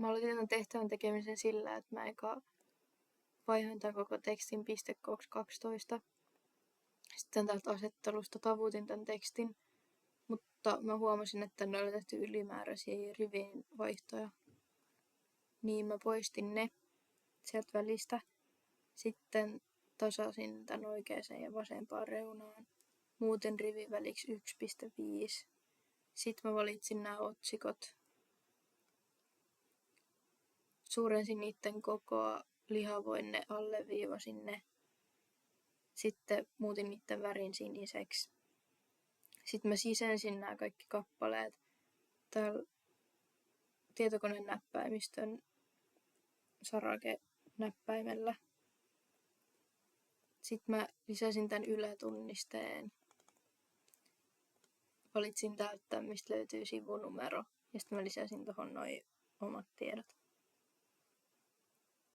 Mä aloitin tämän tehtävän tekemisen sillä, että mä eka vaihoin tämän koko tekstin pistekooksi 12. Sitten täältä asettelusta tavutin tämän tekstin, mutta mä huomasin, että tänne oli tehty ylimääräisiä rivien vaihtoja. Niin mä poistin ne sieltä välistä. Sitten tasasin tämän oikeaan ja vasempaan reunaan. Muuten rivin väliksi 1,5. Sitten mä valitsin nämä otsikot. Suurensin niiden kokoa, lihavoin ne, alleviivasin ne. Sitten muutin niiden värin siniseksi. Sitten mä sisensin nämä kaikki kappaleet täällä tietokoneen näppäimistön sarake-näppäimellä. Sitten mä lisäsin tämän ylätunnisteen. Valitsin täältä, mistä löytyy sivunumero. Ja sitten mä lisäsin tuohon noi omat tiedot.